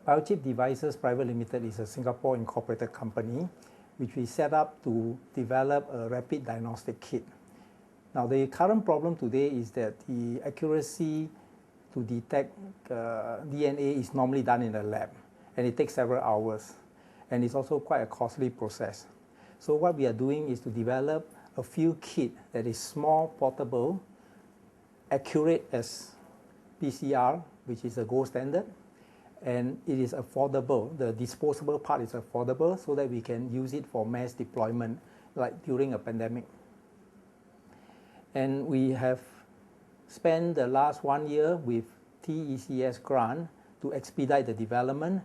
Biochip Devices Private Limited is a Singapore incorporated company which we set up to develop a rapid diagnostic kit. Now the current problem today is that the accuracy to detect DNA is normally done in the lab, and it takes several hours, and it's also quite a costly process. So what we are doing is to develop a field kit that is small, portable, accurate as PCR, which is a gold standard, and it is affordable. The disposable part is affordable so that we can use it for mass deployment, like during a pandemic. And we have spent the last 1 year with TECS grant to expedite the development,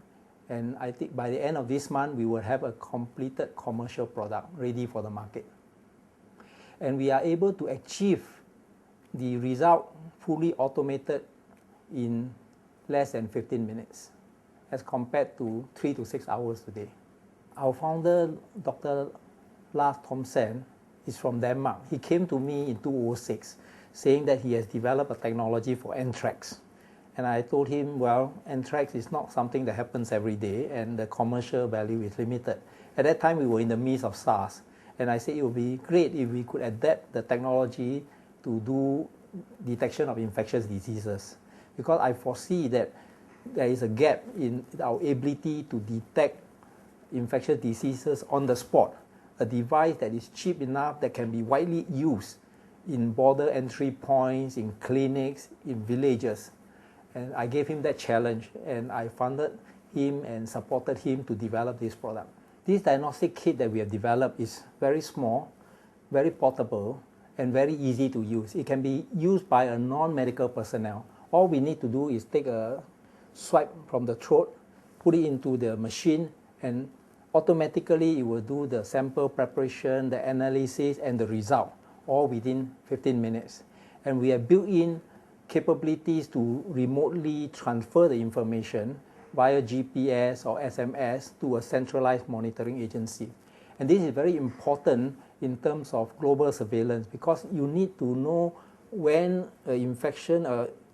and I think by the end of this month we will have a completed commercial product ready for the market. And we are able to achieve the result fully automated in less than 15 minutes as compared to 3 to 6 hours today. Our founder, Dr. Lars Thomsen, is from Denmark. He came to me in 2006 saying that he has developed a technology for anthrax. And I told him, well, anthrax is not something that happens every day and the commercial value is limited. At that time we were in the midst of SARS, and I said it would be great if we could adapt the technology to do detection of infectious diseases, because I foresee that there is a gap in our ability to detect infectious diseases on the spot. A device that is cheap enough that can be widely used in border entry points, in clinics, in villages. And I gave him that challenge, and I funded him and supported him to develop this product. This diagnostic kit that we have developed is very small, very portable, and very easy to use. It can be used by a non-medical personnel. All we need to do is take a swipe from the throat, put it into the machine, and automatically it will do the sample preparation, the analysis, and the result, all within 15 minutes. And we have built-in capabilities to remotely transfer the information via GPS or SMS to a centralized monitoring agency. And this is very important in terms of global surveillance, because you need to know when an infection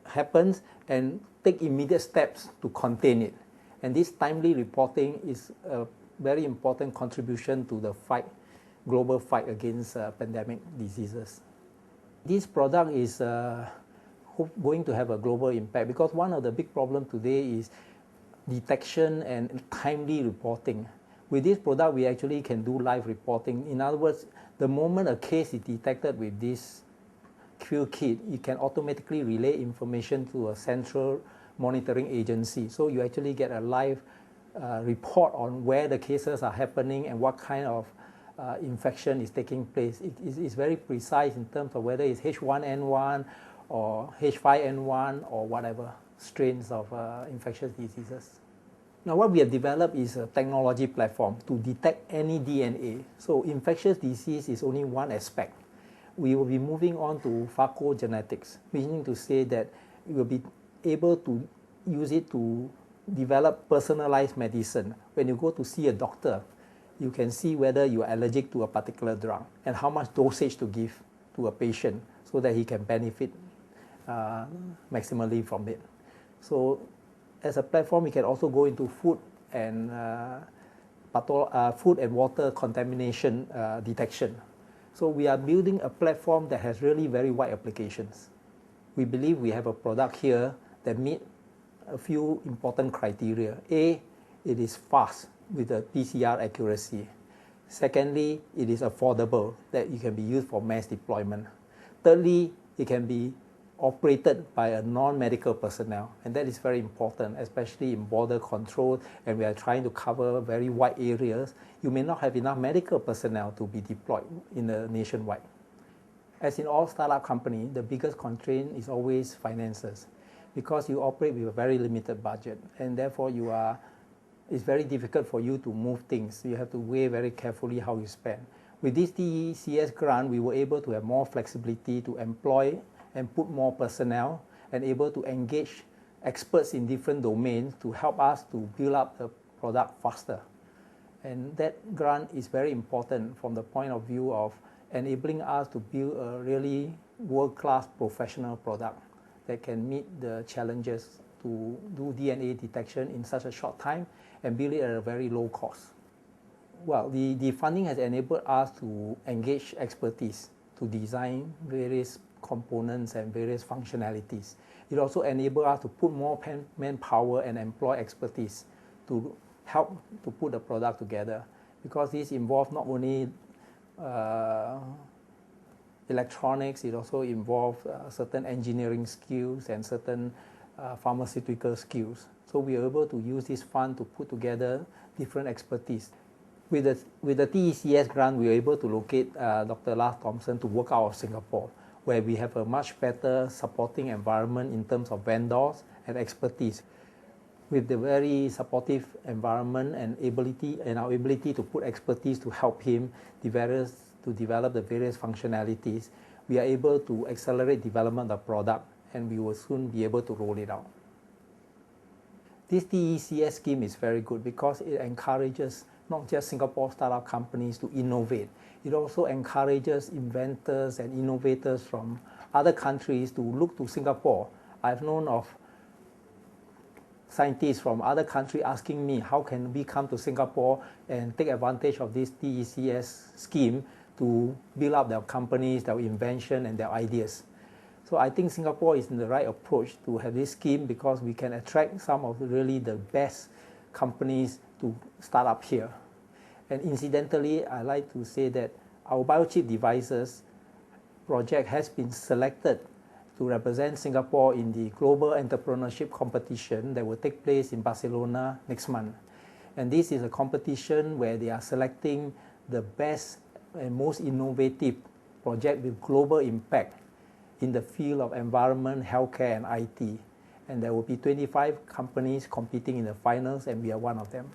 happens and take immediate steps to contain it. And this timely reporting is a very important contribution to the global fight against pandemic diseases. This product is going to have a global impact, because one of the big problems today is detection and timely reporting. With this product, we actually can do live reporting. In other words, the moment a case is detected with this field kit, it can automatically relay information to a central monitoring agency. So you actually get a live report on where the cases are happening and what kind of infection is taking place. It is very precise in terms of whether it's H1N1 or H5N1 or whatever strains of infectious diseases. Now what we have developed is a technology platform to detect any DNA. So infectious disease is only one aspect. We will be moving on to pharmacogenetics, meaning to say that we will be able to use it to develop personalized medicine. When you go to see a doctor, you can see whether you are allergic to a particular drug and how much dosage to give to a patient so that he can benefit maximally from it. So as a platform, we can also go into food and water contamination detection. So we are building a platform that has really very wide applications. We believe we have a product here that meets a few important criteria. A, it is fast with the PCR accuracy. Secondly, it is affordable, that it can be used for mass deployment. Thirdly, it can be operated by a non-medical personnel, and that is very important, especially in border control, and we are trying to cover very wide areas. You may not have enough medical personnel to be deployed in the nationwide. As in all startup companies, the biggest constraint is always finances, because you operate with a very limited budget, and therefore it's very difficult for you to move things. You have to weigh very carefully how you spend. With this TECS grant, we were able to have more flexibility to employ and put more personnel and able to engage experts in different domains to help us to build up the product faster. And that grant is very important from the point of view of enabling us to build a really world-class professional product that can meet the challenges to do DNA detection in such a short time and build it at a very low cost. Well, the funding has enabled us to engage expertise to design various components and various functionalities. It also enabled us to put more manpower and employ expertise to help to put the product together, because this involves not only electronics, it also involves certain engineering skills and certain pharmaceutical skills. So we are able to use this fund to put together different expertise. With the TECS grant, we were able to locate Dr. Lars Thomsen to work out of Singapore, where we have a much better supporting environment in terms of vendors and expertise. With the very supportive environment and our ability to put expertise to help him to develop the various functionalities, we are able to accelerate development of product, and we will soon be able to roll it out. This TECS scheme is very good because it encourages not just Singapore startup companies to innovate, it also encourages inventors and innovators from other countries to look to Singapore. I've known of scientists from other countries asking me, how can we come to Singapore and take advantage of this TECS scheme to build up their companies, their invention, and their ideas. So I think Singapore is in the right approach to have this scheme, because we can attract some of really the best companies to start up here. And incidentally, I like to say that our biochip devices project has been selected to represent Singapore in the Global Entrepreneurship Competition that will take place in Barcelona next month. And this is a competition where they are selecting the best and most innovative project with global impact in the field of environment, healthcare, and IT. And there will be 25 companies competing in the finals, and we are one of them.